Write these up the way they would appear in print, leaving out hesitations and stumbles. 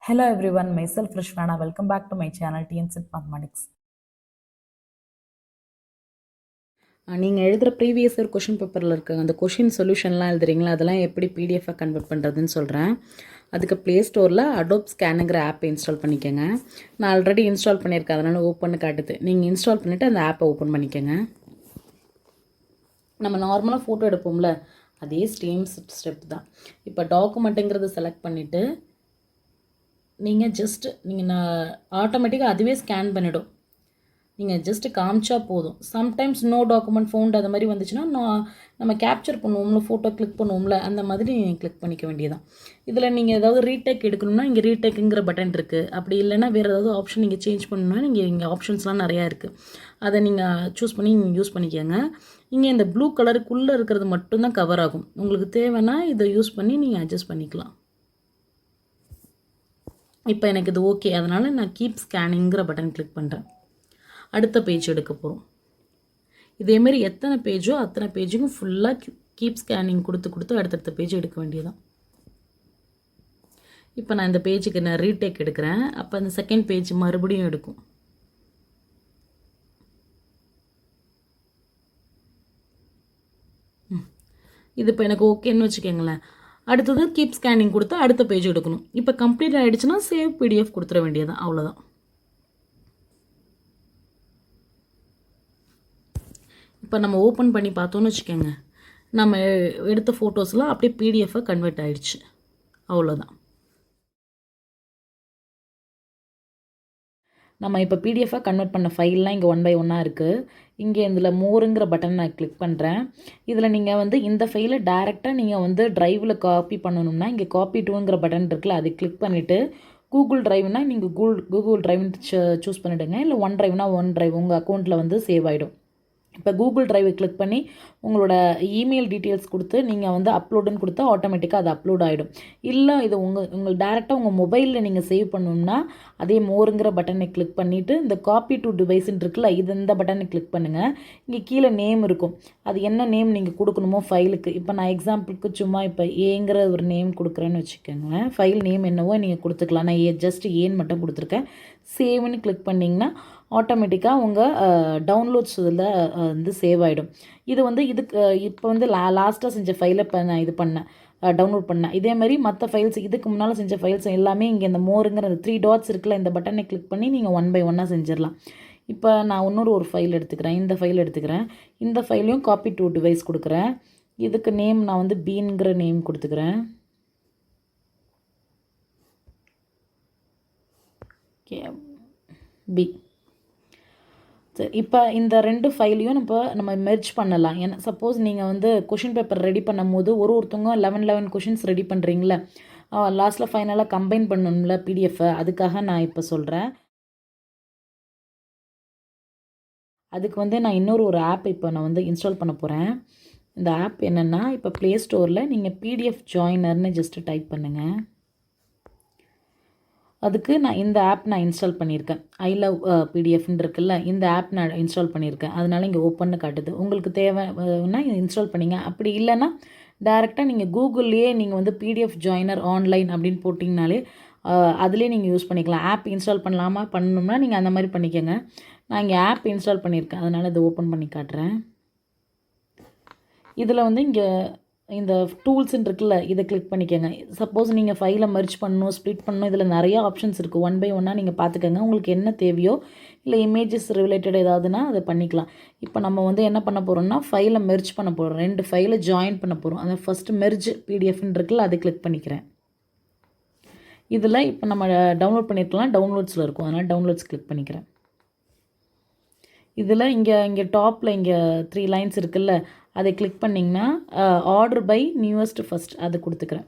Hello everyone, myself Rishwana. Welcome back to my channel TNCET Mathematics. நீங்கள் எழுதுகிற previous year question பேப்பரில் இருக்க அந்த கொஷின் சொல்யூஷன்லாம் எழுதுறீங்களா, அதெல்லாம் எப்படி பிடிஎஃபாக கன்வெர்ட் பண்ணுறதுன்னு சொல்கிறேன். அதுக்கு ப்ளே ஸ்டோரில் அடோப் ஸ்கேனுங்கிற ஆப்பை இன்ஸ்டால் பண்ணிக்கோங்க. நான் ஆல்ரெடி இன்ஸ்டால் பண்ணியிருக்கேன், அதனால் ஓப்பன் காட்டுது. நீங்கள் இன்ஸ்டால் பண்ணிவிட்டு அந்த ஆப்பை ஓப்பன் பண்ணிக்கோங்க. நம்ம நார்மலாக ஃபோட்டோ எடுப்போம்ல, அதே சேம் ஸ்டெப் தான். இப்போ டாக்குமெண்ட்டுங்கிறத செலக்ட் பண்ணிவிட்டு நீங்கள் ஆட்டோமேட்டிக்காக அதுவே ஸ்கேன் பண்ணிவிடும். நீங்கள் ஜஸ்ட்டு காமிச்சா போதும். சம்டைம்ஸ் நோ டாக்குமெண்ட் ஃபவுண்ட் அது மாதிரி வந்துச்சுன்னா நம்ம கேப்சர் பண்ணுவோம்ல, ஃபோட்டோ கிளிக் பண்ணுவோம்ல, அந்த மாதிரி நீங்கள் கிளிக் பண்ணிக்க வேண்டியதான். இதில் நீங்கள் ஏதாவது ரீடேக் எடுக்கணும்னா இங்கே ரீடேக்குங்கிற பட்டன் இருக்குது. அப்படி இல்லைன்னா வேறு ஏதாவது ஆப்ஷன் நீங்கள் சேஞ்ச் பண்ணணும்னா நீங்கள் இங்கே ஆப்ஷன்ஸ்லாம் நிறையா இருக்குது. அதை நீங்கள் சூஸ் பண்ணி நீங்கள் யூஸ் பண்ணிக்கோங்க. இங்கே இந்த ப்ளூ கலருக்குள்ளே இருக்கிறது மட்டும்தான் கவர் ஆகும். உங்களுக்கு தேவைன்னா இதை யூஸ் பண்ணி நீங்கள் அட்ஜஸ்ட் பண்ணிக்கலாம். இப்போ எனக்கு இது ஓகே, அதனால் நான் கீப் ஸ்கேனிங்கிற பட்டன் கிளிக் பண்ணுறேன். அடுத்த பேஜ் எடுக்க போகிறோம். இதேமாரி எத்தனை பேஜோ அத்தனை பேஜுக்கும் ஃபுல்லாக கீப் ஸ்கேனிங் கொடுத்து அடுத்தடுத்த பேஜ் எடுக்க வேண்டியதான். இப்போ நான் இந்த பேஜுக்கு நான் ரீடேக் எடுக்கிறேன். அப்போ அந்த செகண்ட் பேஜ் மறுபடியும் எடுக்கும். இது இப்போ எனக்கு ஓகேன்னு வச்சுக்கோங்களேன். அடுத்தது கீப் ஸ்கேனிங் கொடுத்து அடுத்த பேஜ் எடுக்கணும். இப்போ கம்ப்ளீட் ஆகிடுச்சுன்னா சேவ் பிடிஎஃப் கொடுத்துட வேண்டியதான், அவ்வளோதான். இப்போ நம்ம ஓப்பன் பண்ணி பார்த்தோன்னு வச்சுக்கோங்க, நம்ம எடுத்த ஃபோட்டோஸ்லாம் அப்படியே பிடிஎஃபாக கன்வெர்ட் ஆகிடுச்சு, அவ்வளோதான். நம்ம இப்போ பிடிஎஃபாக கன்வெர்ட் பண்ண ஃபைல்லாம் இங்கே 1 by 1 இருக்குது. இங்கே இதில் மோருங்கிற பட்டன் நான் கிளிக் பண்ணுறேன். இதில் நீங்கள் இந்த ஃபைலை டைரெக்டாக நீங்கள் ட்ரைவில் காப்பி பண்ணணும்னா இங்கே காப்பி டூங்கிற பட்டன் இருக்குல்ல, அதை கிளிக் பண்ணிவிட்டு கூகுள் ட்ரைவ்னால் நீங்கள் கூகுள் ட்ரைவ்னு சூஸ் பண்ணிவிடுங்க. இல்லை ஒன் ட்ரைவ்னா ஒன் ட்ரைவ் உங்கள் அக்கௌண்ட்டில் சேவ் ஆகிடும். இப்போ கூகுள் ட்ரைவை கிளிக் பண்ணி உங்களோட இமெயில் டீட்டெயில்ஸ் கொடுத்து நீங்கள் அப்லோடுன்னு கொடுத்தா ஆட்டோமேட்டிக்காக அது அப்லோட் ஆகிடும். இல்லை இது உங்கள் டேரெக்டாக உங்கள் மொபைலில் நீங்கள் சேவ் பண்ணணும்னா அதே மோருங்கிற பட்டனை கிளிக் பண்ணிவிட்டு இந்த காப்பி டு டிவைஸ்ன்னு இருக்குல்ல, இந்த பட்டனை கிளிக் பண்ணுங்கள். இங்கே கீழே நேம் இருக்கும், அது என்ன நேம் நீங்கள் கொடுக்கணுமோ ஃபைலுக்கு. இப்போ நான் எக்ஸாம்பிளுக்கு சும்மா இப்போ ஏங்கிற ஒரு நேம் கொடுக்குறேன்னு வச்சுக்கோங்களேன். ஃபைல் நேம் என்னவோ நீங்கள் கொடுத்துக்கலாம். நான் ஜஸ்ட் ஏன்னு மட்டும் கொடுத்துருக்கேன். சேவ்னு கிளிக் பண்ணிங்கன்னா ஆட்டோமேட்டிக்காக உங்கள் டவுன்லோட்ஸ் இதில் சேவ் ஆகிடும். இதுக்கு இப்போ லாஸ்ட்டாக செஞ்ச ஃபைலை இப்போ நான் டவுன்லோட் பண்ணேன். இதே மாதிரி மற்ற ஃபைல்ஸ் இதுக்கு முன்னால் செஞ்ச ஃபைல்ஸ் எல்லாமே இங்கே இந்த மோருங்கிற அந்த 3 dots இருக்குல்ல, இந்த பட்டனை கிளிக் பண்ணி நீங்கள் 1 by 1 செஞ்சிடலாம். இப்போ நான் ஒரு ஃபைல் எடுத்துக்கிறேன். இந்த ஃபைல் எடுத்துக்கிறேன். இந்த ஃபைலையும் காப்பி டு டிவைஸ் கொடுக்குறேன். இதுக்கு நேம் நான் பீன்கிற நேம் கொடுத்துக்கிறேன். Okay, B. சரி, இப்போ இந்த 2 ஃபைலையும் நம்ம மெர்ஜ் பண்ணலாம். ஏன்னா சப்போஸ் நீங்கள் கொஷின் பேப்பர் ரெடி பண்ணும் போது ஒருத்தவங்க 11 கொஷின்ஸ் ரெடி பண்ணுறீங்களே, லாஸ்ட்டில் ஃபைனலாக கம்பைன் பண்ணணும்ல பிடிஎஃப்பை, அதுக்காக நான் இப்போ சொல்கிறேன். அதுக்கு நான் இன்னொரு ஆப் இப்போ நான் இன்ஸ்டால் பண்ண போகிறேன். இந்த ஆப் என்னென்னா, இப்போ ப்ளே ஸ்டோரில் நீங்கள் பிடிஎஃப் ஜாயினர்னு ஜஸ்ட்டு டைப் பண்ணுங்கள். அதுக்கு நான் இந்த ஆப் இன்ஸ்டால் பண்ணியிருக்கேன். ஐ லவ் பிடிஎஃப்னு இருக்குல்ல, இந்த ஆப் நான் இன்ஸ்டால் பண்ணியிருக்கேன். அதனால் இங்கே ஓப்பன்னு காட்டுது. உங்களுக்கு தேவைன்னா இன்ஸ்டால் பண்ணிங்க. அப்படி இல்லைன்னா டேரெக்டாக நீங்கள் கூகுள்லேயே நீங்கள் பிடிஎஃப் ஜாயினர் ஆன்லைன் அப்படின்னு போட்டிங்கனாலே அதிலே நீங்கள் யூஸ் பண்ணிக்கலாம். ஆப் இன்ஸ்டால் பண்ணணும்னா நீங்கள் அந்த மாதிரி பண்ணிக்கோங்க. நான் இங்கே ஆப் இன்ஸ்டால் பண்ணியிருக்கேன், அதனால் இதை ஓப்பன் பண்ணி காட்டுறேன். இதில் இங்கே இந்த டூல்ஸ்ன்னு இருக்குல்ல, இதை கிளிக் பண்ணிக்கோங்க. சப்போஸ் நீங்கள் ஃபைலை மெர்ஜ் பண்ணணும், ஸ்ப்ளிட் பண்ணணும், இதில் நிறையா ஆப்ஷன்ஸ் இருக்குது. 1 by 1 நீங்கள் பார்த்துக்கோங்க. உங்களுக்கு என்ன தேவையோ இல்லை இமேஜஸ் ரிலேட்டட் ஏதாவதுன்னா அதை பண்ணிக்கலாம். இப்போ நம்ம என்ன பண்ண போகிறோம்னா ஃபைலை மெர்ஜ் பண்ண போகிறோம். 2 ஃபைலை ஜாயின் பண்ண போகிறோம். அதை ஃபஸ்ட்டு மெர்ஜ் பிடிஎஃப்னு இருக்குல்ல, அதை கிளிக் பண்ணிக்கிறேன். இதில் இப்போ நம்ம டவுன்லோட் பண்ணியிருக்கலாம், டவுன்லோட்ஸில் இருக்கும், அதனால் டவுன்லோட்ஸ் கிளிக் பண்ணிக்கிறேன். இதில் இங்கே டாப்பில் இங்கே 3 lines இருக்குல்ல, அதை கிளிக் பண்ணிங்கன்னா ஆர்டர் பை நியூவஸ்ட் ஃபஸ்ட் அதை கொடுத்துக்கிறேன்.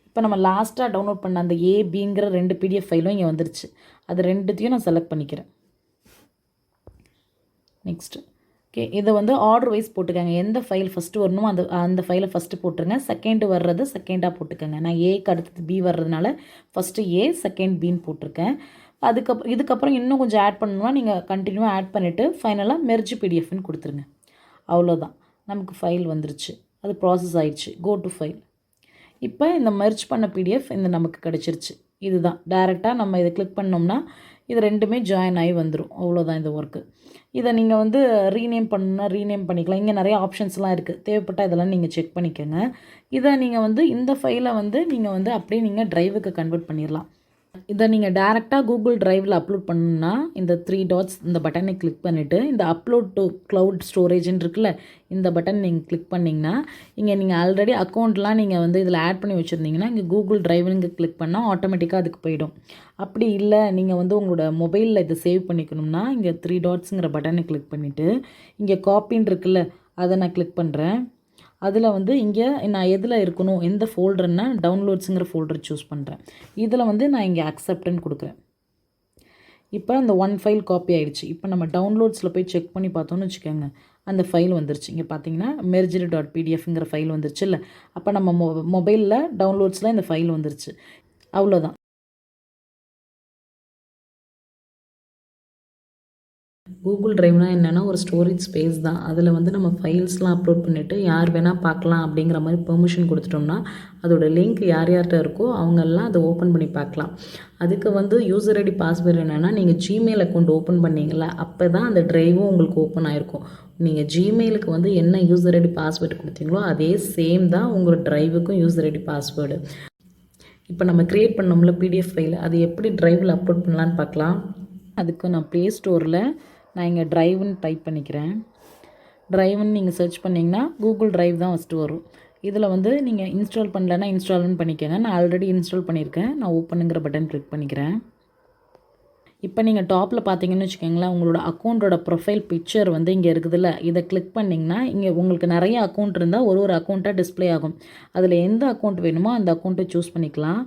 இப்போ நம்ம லாஸ்ட்டாக டவுன்லோட் பண்ண அந்த ஏபிங்கிற 2 பிடிஎஃப் ஃபைலும் இங்கே வந்துருச்சு. அது 2த்தையும் நான் செலக்ட் பண்ணிக்கிறேன். நெக்ஸ்ட்டு ஓகே, இதை ஆர்டர் வைஸ் போட்டுக்கோங்க. எந்த ஃபைல் ஃபஸ்ட்டு வரணுமோ அந்த ஃபைலை ஃபஸ்ட்டு போட்டுருங்க. செகண்டு வர்றது செகண்டாக போட்டுக்கோங்க. நான் ஏக்கு அடுத்தது பி வர்றதுனால ஃபஸ்ட்டு ஏ செகண்ட் பின்னு போட்டிருக்கேன். இதுக்கப்புறம் இன்னும் கொஞ்சம் ஆட் பண்ணணும்னா நீங்கள் கண்டினியூவாக ஆட் பண்ணிவிட்டு ஃபைனலாக மெர்ஜ் பிடிஎஃப்னு கொடுத்துருங்க. அவ்வளோதான், நமக்கு ஃபைல் வந்துருச்சு. அது ப்ராசஸ் ஆயிடுச்சு. Go to file. இப்போ இந்த மெர்ஜ் பண்ண பிடிஎஃப் நமக்கு கிடச்சிருச்சு. இதுதான் டைரெக்டாக நம்ம இதை கிளிக் பண்ணோம்னா இது ரெண்டுமே ஜாயின் ஆகி வந்துடும். அவ்வளோதான் இந்த ஒர்க்கு. இதை நீங்கள் வந்து ரீநேம் பண்ணணும்னா ரீநேம் பண்ணிக்கலாம். இங்கே நிறைய ஆப்ஷன்ஸ்லாம் இருக்குது. தேவைப்பட்டால் இதெல்லாம் நீங்கள் செக் பண்ணிக்கோங்க. இதை நீங்கள் வந்து இந்த ஃபைலை வந்து நீங்கள் வந்து அப்படியே நீங்கள் ட்ரைவுக்கு கன்வெர்ட் பண்ணிடலாம். இதை நீங்கள் டேரெக்டாக கூகுள் ட்ரைவில் அப்லோட் பண்ணணும்னா இந்த 3 டாட்ஸ் இந்த பட்டனை கிளிக் பண்ணிவிட்டு இந்த அப்லோட் டு க்ளவுட் ஸ்டோரேஜ்னு இருக்குல்ல, இந்த பட்டன் நீங்கள் கிளிக் பண்ணிங்கன்னா இங்கே நீங்கள் ஆல்ரெடி அக்கௌண்ட்லாம் நீங்கள் வந்து இதில் ஆட் பண்ணி வச்சுருந்தீங்கன்னா இங்கே கூகுள் ட்ரைவுங்க கிளிக் பண்ணால் ஆட்டோமேட்டிக்காக அதுக்கு போயிடும். அப்படி இல்லை நீங்கள் வந்து உங்களோட மொபைலில் இதை சேவ் பண்ணிக்கணும்னா இங்கே 3 டாட்ஸுங்கிற பட்டனை கிளிக் பண்ணிவிட்டு இங்கே காப்பின்னு இருக்குல்ல, அதை நான் கிளிக் பண்ணுறேன். அதில் வந்து இங்கே நான் எதில் இருக்கணும், எந்த ஃபோல்டர்னா டவுன்லோட்ஸுங்கிற ஃபோல்டர் சூஸ் பண்ணுறேன். இதில் வந்து நான் இங்கே அக்செப்ட்னு கொடுக்குறேன். இப்போ அந்த 1 ஃபைல் காப்பி ஆகிடுச்சு. இப்போ நம்ம டவுன்லோட்ஸில் போய் செக் பண்ணி பார்த்தோன்னு வச்சுக்கோங்க, அந்த ஃபைல் வந்துருச்சு. இங்கே பார்த்தீங்கன்னா merged.pdfங்கிற ஃபைல் வந்துருச்சு இல்லை. அப்போ நம்ம மொபைலில் டவுன்லோட்ஸில் இந்த ஃபைல் வந்துருச்சு. அவ்வளோதான். கூகுள் ட்ரைவ்னா என்னென்னா ஒரு ஸ்டோரேஜ் ஸ்பேஸ் தான். அதில் வந்து நம்ம ஃபைல்ஸ்லாம் அப்லோட் பண்ணிவிட்டு யார் வேணால் பார்க்கலாம் அப்படிங்கிற மாதிரி பெர்மிஷன் கொடுத்துட்டோம்னா அதோட லிங்க் யார் யார்கிட்ட இருக்கோ அவங்கெல்லாம் அதை ஓப்பன் பண்ணி பார்க்கலாம். அதுக்கு வந்து யூசர் ஐடி பாஸ்வேர்டு என்னென்னா நீங்கள் ஜிமெயில் அக்கௌண்ட் ஓப்பன் பண்ணிங்களா அப்போ தான் அந்த ட்ரைவும் உங்களுக்கு ஓப்பன் ஆகிருக்கும். நீங்கள் ஜிமெயிலுக்கு வந்து என்ன யூசர் ஐடி பாஸ்வேர்டு கொடுத்தீங்களோ அதே சேம் தான் உங்களோட ட்ரைவுக்கும் யூசர் ஐடி பாஸ்வேர்டு. இப்போ நம்ம க்ரியேட் பண்ணோம்ல பிடிஎஃப் ஃபைல், அது எப்படி ட்ரைவில் அப்லோட் பண்ணலான்னு பார்க்கலாம். அதுக்கு நான் ப்ளே ஸ்டோரில் நான் இங்கே ட்ரைவ்னு டைப் பண்ணிக்கிறேன். ட்ரைவ்னு நீங்கள் சர்ச் பண்ணிங்கன்னா கூகுள் ட்ரைவ் தான் ஃபஸ்ட்டு வரும். இதில் வந்து நீங்கள் இன்ஸ்டால் பண்ணலன்னா இன்ஸ்டால்னு பண்ணிக்கோங்க. நான் ஆல்ரெடி இன்ஸ்டால் பண்ணியிருக்கேன். நான் ஓப்பனுங்கிற பட்டன் கிளிக் பண்ணிக்கிறேன். இப்போ நீங்கள் டாப்பில் பார்த்தீங்கன்னு வச்சுக்கோங்களேன், உங்களோட அக்கௌண்ட்டோட ப்ரொஃபைல் பிக்சர் வந்து இங்கே இருக்குதுல்ல, இதை கிளிக் பண்ணிங்கன்னா இங்கே உங்களுக்கு நிறைய அக்கௌண்ட் இருந்தால் ஒரு அக்கௌண்ட்டாக டிஸ்பிளே ஆகும். அதில் எந்த அக்கௌண்ட் வேணுமோ அந்த அக்கௌண்ட்டை சூஸ் பண்ணிக்கலாம்.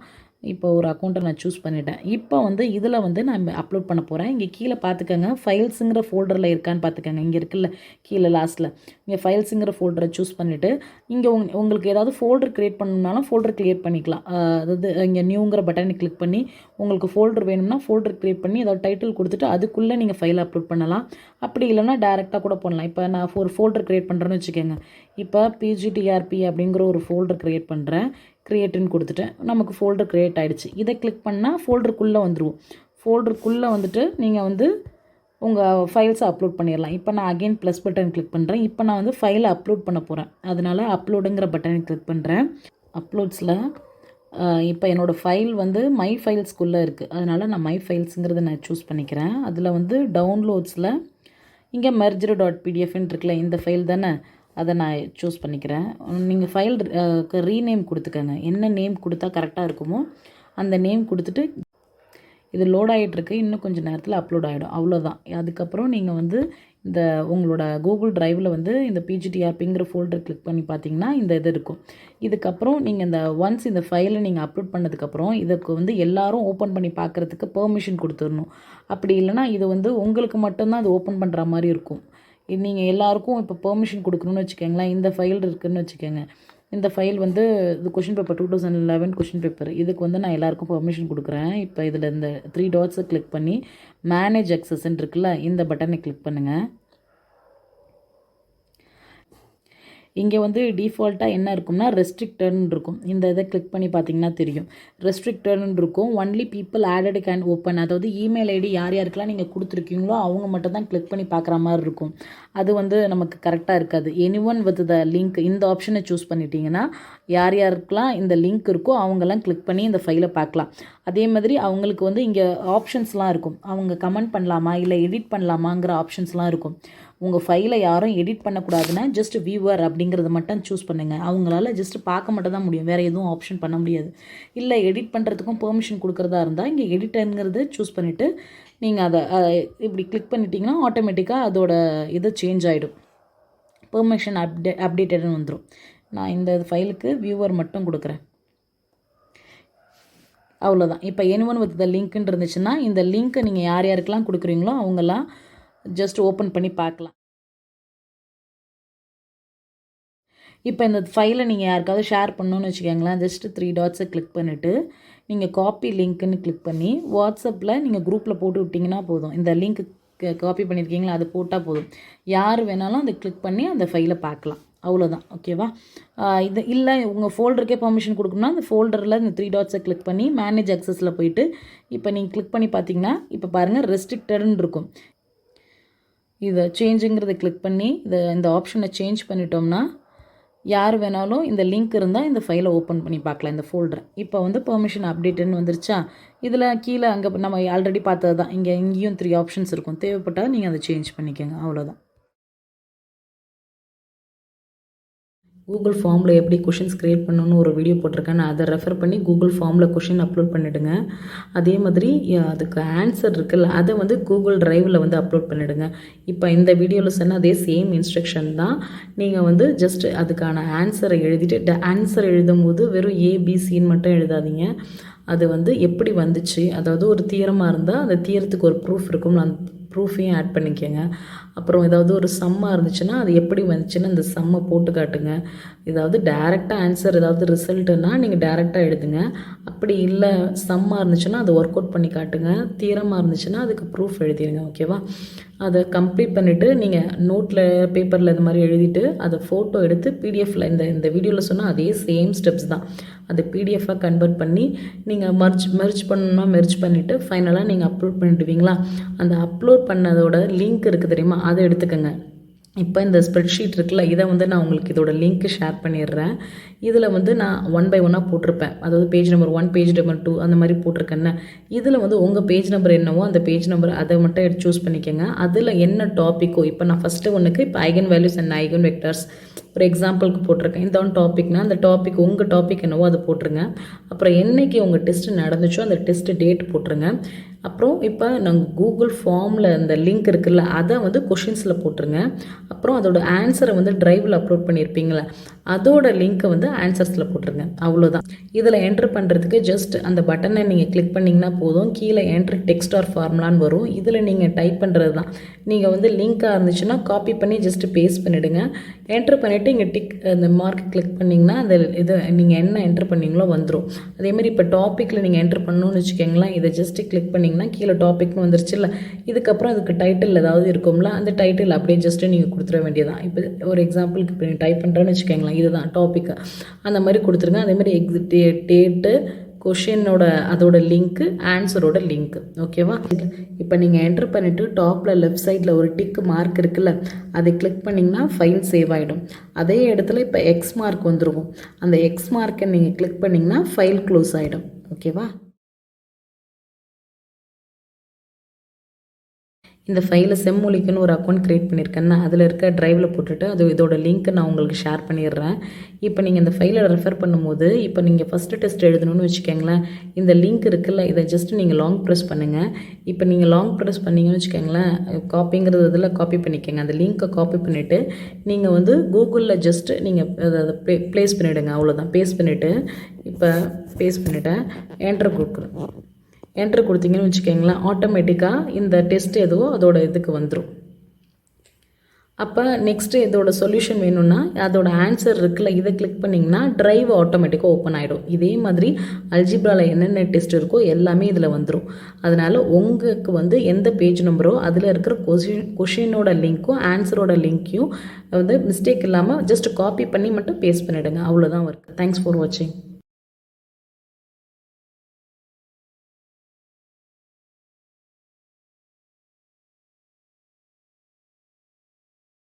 இப்போ ஒரு அக்கௌண்ட்டை நான் சூஸ் பண்ணிட்டேன். இப்போ வந்து இதில் வந்து நான் அப்லோட் பண்ண போகிறேன். இங்கே கீழே பார்த்துக்கோங்க, ஃபைல்ஸுங்கிற ஃபோல்டரில் இருக்கான்னு பார்த்துக்கோங்க. இங்கே இருக்குல்ல கீழே லாஸ்ட்டில் இங்கே ஃபைல்ஸுங்கிற ஃபோல்டரை சூஸ் பண்ணிவிட்டு இங்கே உங்களுக்கு ஏதாவது ஃபோல்டர் க்ரியேட் பண்ணணும்னாலும் ஃபோல்டர் க்ரியேட் பண்ணிக்கலாம். அதாவது இங்கே நியூங்கிற பட்டனை கிளிக் பண்ணி உங்களுக்கு ஃபோல்டர் வேணும்னா ஃபோல்டர் க்ரியேட் பண்ணி ஏதாவது டைட்டில் கொடுத்துட்டு அதுக்குள்ளே நீங்கள் ஃபைல் அப்லோட் பண்ணலாம். அப்படி இல்லைன்னா டேரெக்டாக கூட பண்ணலாம். இப்போ நான் ஒரு ஃபோல்டர் க்ரியேட் பண்ணுறேன்னு வச்சுக்கோங்க. இப்போ பிஜிடிஆர்பி அப்படிங்கிற ஒரு ஃபோல்டர் க்ரியேட் பண்ணுறேன். க்ரியேட்டுன்னு கொடுத்துட்டேன். நமக்கு ஃபோல்டர் க்ரியேட் ஆகிடுச்சு. இதை கிளிக் பண்ணால் ஃபோல்டருக்குள்ளே வந்துடுவோம். ஃபோல்டருக்குள்ளே வந்துட்டு நீங்கள் வந்து உங்கள் ஃபைல்ஸை அப்லோட் பண்ணிடலாம். இப்போ நான் அகெயின் ப்ளஸ் பட்டன் கிளிக் பண்ணுறேன். இப்போ நான் வந்து ஃபைலை அப்லோட் பண்ண போகிறேன். அதனால் அப்லோடுங்கிற பட்டனை கிளிக் பண்ணுறேன். அப்லோட்ஸில் இப்போ என்னோடய ஃபைல் வந்து மை ஃபைல்ஸ்குள்ளே இருக்குது. அதனால் நான் மை ஃபைல்ஸுங்கிறத நான் சூஸ் பண்ணிக்கிறேன். அதில் வந்து டவுன்லோட்ஸில் இங்கே merged.pdfன்னு இருக்குல்ல, இந்த ஃபைல் தானே, அதை நான் சூஸ் பண்ணிக்கிறேன். நீங்கள் ஃபைல் ரீநேம் கொடுத்துக்கோங்க. என்ன நேம் கொடுத்தா கரெக்டாக இருக்குமோ அந்த நேம் கொடுத்துட்டு இது லோட் ஆகிட்டுருக்கு. இன்னும் கொஞ்சம் நேரத்தில் அப்லோட் ஆகிடும். அவ்வளோதான். அதுக்கப்புறம் நீங்கள் வந்து இந்த உங்களோட கூகுள் ட்ரைவில் வந்து இந்த பிஜிடிஆர்பிங்கிற ஃபோல்டர் கிளிக் பண்ணி பார்த்தீங்கன்னா இந்த இது இருக்கும். இதுக்கப்புறம் நீங்கள் இந்த ஒன்ஸ் இந்த ஃபைலை நீங்கள் அப்லோட் பண்ணதுக்கப்புறம் இதுக்கு வந்து எல்லாரும் ஓப்பன் பண்ணி பார்க்குறதுக்கு பெர்மிஷன் கொடுத்துடணும். அப்படி இல்லைனா இது வந்து உங்களுக்கு மட்டும்தான் அது ஓப்பன் பண்ணுற மாதிரி இருக்கும். நீங்கள் எல்லாருக்கும் இப்போ பெர்மிஷன் கொடுக்கணும்னு வச்சுக்கோங்களேன். இந்த ஃபைல் இருக்குதுன்னு வச்சுக்கோங்க. இந்த ஃபைல் வந்து இது கொஷின் பேப்பர் 2011 கொஷின் பேப்பர். இதுக்கு வந்து நான் எல்லாருக்கும் பெர்மிஷன் கொடுக்குறேன். இப்போ இதில் இந்த 3 டாட்ஸை கிளிக் பண்ணி மேனேஜ் அக்சஸ்ன்னு இருக்குல்ல, இந்த பட்டனை கிளிக் பண்ணுங்கள். இங்கே வந்து டிஃபால்ட்டாக என்ன இருக்கும்னா ரெஸ்ட்ரிக்டட்னு இருக்கும். இந்த இதை கிளிக் பண்ணி பார்த்தீங்கன்னா தெரியும். ரெஸ்ட்ரிக்டட்னு இருக்கும். Only people added can open. அதாவது இமெயில் ஐடி யார் யாருக்கெல்லாம் நீங்கள் கொடுத்துருக்கீங்களோ அவங்க மட்டும் தான் கிளிக் பண்ணி பார்க்குற மாதிரி இருக்கும். அது வந்து நமக்கு கரெக்டாக இருக்காது. எனிஒன் வித் த லிங்க் இந்த ஆப்ஷனை சூஸ் பண்ணிட்டீங்கன்னா யார் யாருக்கெல்லாம் இந்த லிங்க் இருக்கோ அவங்கெல்லாம் கிளிக் பண்ணி இந்த ஃபைலை பார்க்கலாம். அதே மாதிரி அவங்களுக்கு வந்து இங்கே ஆப்ஷன்ஸ்லாம் இருக்கும். அவங்க கமெண்ட் பண்ணலாமா இல்லை எடிட் பண்ணலாமாங்கிற ஆப்ஷன்ஸ்லாம் இருக்கும். உங்கள் ஃபைலை யாரும் எடிட் பண்ணக்கூடாதுன்னா ஜஸ்ட் வியூவர் அப்படிங்கிறத மட்டும் சூஸ் பண்ணுங்கள். அவங்களால ஜஸ்ட் பார்க்க மட்டும் தான் முடியும், வேறு எதுவும் ஆப்ஷன் பண்ண முடியாது. இல்லை எடிட் பண்ணுறதுக்கும் பெர்மிஷன் கொடுக்குறதா இருந்தால் இங்கே எடிட்டருங்கிறத சூஸ் பண்ணிவிட்டு நீங்கள் அதை இப்படி கிளிக் பண்ணிட்டீங்கன்னா ஆட்டோமேட்டிக்காக அதோட இது சேஞ்ச் ஆகிடும். பெர்மிஷன் அப்டேட்டட்னு வந்துடும். நான் இந்த ஃபைலுக்கு வியூவர் மட்டும் கொடுக்குறேன். அவ்வளோதான். இப்போ எனிஒன் வித் த லிங்க்னு இருந்துச்சுன்னா இந்த லிங்க்கை நீங்கள் யார் யாருக்கெல்லாம் கொடுக்குறீங்களோ அவங்கெல்லாம் ஜஸ்ட் ஓப்பன் பண்ணி பார்க்கலாம். இப்போ இந்த ஃபைலை நீங்கள் யாருக்காவது ஷேர் பண்ணணுன்னு வச்சுக்கோங்களேன். ஜஸ்ட்டு 3 டாட்ஸை கிளிக் பண்ணிவிட்டு நீங்கள் காப்பி லிங்க்குன்னு கிளிக் பண்ணி வாட்ஸ்அப்பில் நீங்கள் குரூப்பில் போட்டு விட்டிங்கன்னா போதும். இந்த லிங்க் காப்பி பண்ணியிருக்கீங்களா அது போட்டால் போதும். யார் வேணாலும் அதை கிளிக் பண்ணி அந்த ஃபைலை பார்க்கலாம். அவ்வளோதான். ஓகேவா? இது இல்லை உங்கள் ஃபோல்டருக்கே பெர்மிஷன் கொடுக்கணும்னா அந்த ஃபோல்டரில் இந்த 3 டாட்ஸை கிளிக் பண்ணி மேனேஜ் அக்சஸில் போயிட்டு இப்போ நீங்கள் கிளிக் பண்ணி பார்த்தீங்கன்னா இப்போ பாருங்கள் ரெஸ்ட்ரிக்டட்னு இருக்கும். இதை சேஞ்சுங்கிறத கிளிக் பண்ணி இந்த ஆப்ஷனை சேஞ்ச் பண்ணிட்டோம்னா யார் வேணாலும் இந்த லிங்க் இருந்தால் இந்த ஃபைலை ஓப்பன் பண்ணி பார்க்கலாம் இந்த ஃபோல்டரை. இப்போ வந்து பெர்மிஷன் அப்டேட்டுன்னு வந்துருச்சா? இதில் கீழே அங்கே நம்ம ஆல்ரெடி பார்த்தது தான். இங்கேயும் 3 ஆப்ஷன்ஸ் இருக்கும். தேவைப்பட்டால் நீங்கள் அதை சேஞ்ச் பண்ணிக்கோங்க. அவ்வளோதான். கூகுள் ஃபார்மில் எப்படி கொஷின்ஸ் க்ரியேட் பண்ணணும்னு ஒரு வீடியோ போட்டிருக்கேன். நான் அதை ரெஃபர் பண்ணி கூகுள் ஃபார்மில் கொஷின் அப்லோட் பண்ணிவிடுங்க. அதே மாதிரி அதுக்கு ஆன்சர் இருக்குல்ல அதை வந்து கூகுள் ட்ரைவில் வந்து அப்லோட் பண்ணிவிடுங்க. இப்போ இந்த வீடியோவில் சொன்ன அதே சேம் இன்ஸ்ட்ரக்ஷன் தான். நீங்கள் வந்து ஜஸ்ட் அதுக்கான ஆன்சரை எழுதிட்டு ஆன்சர் எழுதும் போது வெறும் ஏபிசின்னு மட்டும் எழுதாதீங்க. அது வந்து எப்படி வந்துச்சு, அதாவது ஒரு தியரமாக இருந்தால் அந்த தியரத்துக்கு ஒரு ப்ரூஃப் இருக்கும், அந்த ப்ரூஃபையும் ஆட் பண்ணிக்கோங்க. அப்புறம் ஏதாவது ஒரு சம்மாக இருந்துச்சுன்னா அது எப்படி வந்துச்சுன்னு அந்த சம்மை போட்டு காட்டுங்க. ஏதாவது டேரெக்டாக ஆன்சர் ஏதாவது ரிசல்ட்டுன்னா நீங்கள் டேரெக்டாக எழுதுங்க. அப்படி இல்லை சம்மாக இருந்துச்சுன்னா அதை ஒர்க் அவுட் பண்ணி காட்டுங்க. தியரமாக இருந்துச்சுன்னா அதுக்கு ப்ரூஃப் எழுதிடுங்க. ஓகேவா? அதை கம்ப்ளீட் பண்ணிவிட்டு நீங்கள் நோட்டில் பேப்பரில் இது மாதிரி எழுதிட்டு அதை ஃபோட்டோ எடுத்து பிடிஎஃப்பில் இந்த வீடியோவில் சொன்னால் அதே சேம் ஸ்டெப்ஸ் தான். அதை பிடிஎஃபாக கன்வெர்ட் பண்ணி நீங்கள் மெர்ஜ் பண்ணணும்னா மெர்ஜ் பண்ணிவிட்டு ஃபைனலாக நீங்கள் அப்லோட் பண்ணிடுவீங்களா? அந்த அப்லோட் பண்ணதோட லிங்க் இருக்குது தெரியுமா, அதை எடுத்துக்கோங்க. இப்போ இந்த ஸ்ப்ரெட்ஷீட் இருக்குல்ல, இதை வந்து நான் உங்களுக்கு இதோட லிங்க்கு ஷேர் பண்ணிடுறேன். இதில் வந்து நான் 1 by 1 போட்டிருப்பேன். அதாவது பேஜ் நம்பர் 1 பேஜ் நம்பர் 2 அந்த மாதிரி போட்டிருக்கேன்னு. இதில் வந்து உங்கள் பேஜ் நம்பர் என்னவோ அந்த பேஜ் நம்பர் அதை மட்டும் சூஸ் பண்ணிக்கோங்க. அதில் என்ன டாப்பிக்கோ, இப்போ நான் ஃபஸ்ட்டு ஒன்றுக்கு இப்போ eigen values and eigen vectors ஒரு எக்ஸாம்பிளுக்கு போட்டிருக்கேன். இந்த டாபிக்னா அந்த டாபிக் உங்கள் டாபிக் என்னவோ அதை போட்டுருங்க. அப்புறம் என்றைக்கு உங்கள் டெஸ்ட்டு நடந்துச்சோ அந்த டெஸ்ட்டு டேட் போட்டுருங்க. அப்புறம் இப்போ நாங்கள் கூகுள் ஃபார்மில் அந்த லிங்க் இருக்குல்ல அதை வந்து கொஷின்ஸில் போட்டுருங்க. அப்புறம் அதோட ஆன்சரை வந்து ட்ரைவில் அப்லோட் பண்ணியிருப்பீங்களே அதோட லிங்க்கை வந்து ஆன்சர்ஸில் போட்டுருங்க. அவ்வளோதான். இதில் என்ட்ரு பண்ணுறதுக்கு ஜஸ்ட் அந்த பட்டனை நீங்கள் கிளிக் பண்ணிங்கன்னா போதும். கீழே என்ட்ரு டெக்ஸ்ட் ஆர் ஃபார்முலான்னு வரும். இதில் நீங்கள் டைப் பண்ணுறது தான். நீங்கள் வந்து லிங்காக இருந்துச்சுன்னா காப்பி பண்ணி ஜஸ்ட்டு பேஸ்ட் பண்ணிவிடுங்க. என்ட்ரு பண்ணிவிட்டு இங்கே அந்த மார்க் கிளிக் பண்ணிங்கன்னா அந்த இது நீங்கள் என்ன என்ட்ரு பண்ணிங்களோ வந்துடும். அதேமாதிரி இப்போ டாப்பிக்கில் நீங்கள் என்ட்ரு பண்ணணும்னு வச்சுக்கோங்களேன். இதை ஜஸ்ட்டு கிளிக் பண்ணிங்கன்னா கீழே டாபிக்னு வந்துருச்சுல்ல. இதுக்கப்புறம் அதுக்கு டைட்டில் ஏதாவது இருக்கும்ல, அந்த டைட்டில் அப்படியே ஜஸ்ட்டு நீங்கள் கொடுத்துட வேண்டியதான். இப்போ ஒரு எக்ஸாம்பிளுக்கு இப்போ நீங்கள் டைப் பண்ணுறேன்னு வச்சுக்கோங்களேன், இதுதான் டாப்பிக்கு, அந்த மாதிரி கொடுத்துருங்க. அதேமாதிரி டேட்டு, கொஷினோட அதோட லிங்க்கு, ஆன்சரோட லிங்க்கு. ஓகேவா? இப்போ நீங்கள் என்ட்ரு பண்ணிவிட்டு டாப்பில் லெஃப்ட் சைடில் ஒரு டிக் மார்க் இருக்குல்ல, அதை கிளிக் பண்ணிங்கன்னா ஃபைல் சேவ் ஆகிடும். அதே இடத்துல இப்போ எக்ஸ் மார்க் வந்துருக்கும். அந்த எக்ஸ் மார்க்கை நீங்கள் கிளிக் பண்ணிங்கன்னா ஃபைல் க்ளோஸ் ஆகிடும். ஓகேவா? இந்த ஃபைலை செம்மொழிக்குன்னு ஒரு அக்கௌண்ட் க்ரியேட் பண்ணியிருக்கேன்னா அதில் இருக்க ட்ரைவில் போட்டுட்டு இதோட லிங்க்கை நான் உங்களுக்கு ஷேர் பண்ணிடுறேன். இப்போ நீங்கள் இந்த ஃபைலை ரெஃபர் பண்ணும்போது இப்போ நீங்கள் ஃபஸ்ட்டு டெஸ்ட் எழுதணும்னு வச்சுக்கோங்களேன், இந்த லிங்க் இருக்குல்ல இதை ஜஸ்ட்டு நீங்கள் லாங் ப்ரெஸ் பண்ணுங்கள். இப்போ நீங்கள் லாங் ப்ரெஸ் பண்ணிங்கன்னு வச்சுக்கோங்களேன், காப்பிங்கிறது இதில் காப்பி பண்ணிக்கோங்க. அந்த லிங்க்கை காப்பி பண்ணிவிட்டு நீங்கள் வந்து கூகுளில் ஜஸ்ட்டு நீங்கள் அதை ப்ளேஸ் பண்ணிவிடுங்க. அவ்வளோதான். பேஸ்ட் பண்ணிவிட்டு இப்போ பேஸ்ட் பண்ணிவிட்டேன், என்ட்ரு கொடுக்குறேன். என்ட்ரு கொடுத்தீங்கன்னு வச்சுக்கோங்களேன், ஆட்டோமேட்டிக்காக இந்த டெஸ்ட் எதுவோ அதோட இதுக்கு வந்துடும். அப்போ நெக்ஸ்ட்டு இதோட சொல்யூஷன் வேணும்னா அதோட ஆன்சர் இருக்குல்ல, இதை கிளிக் பண்ணிங்கன்னா ட்ரைவ் ஆட்டோமேட்டிக்காக ஓப்பன் ஆகிடும். இதே மாதிரி அல்ஜிப்ராவில் என்னென்ன டெஸ்ட் இருக்கோ எல்லாமே இதில் வந்துடும். அதனால் உங்களுக்கு வந்து எந்த பேஜ் நம்பரோ அதில் இருக்கிற கொஷினோட லிங்க்கும் ஆன்சரோட லிங்க்கையும் வந்து மிஸ்டேக் இல்லாமல் ஜஸ்ட் காப்பி பண்ணி மட்டும் பேஸ்ட் பண்ணிவிடுங்க. அவ்வளோதான் ஒர்க். தேங்க்ஸ் ஃபார் வாட்சிங்.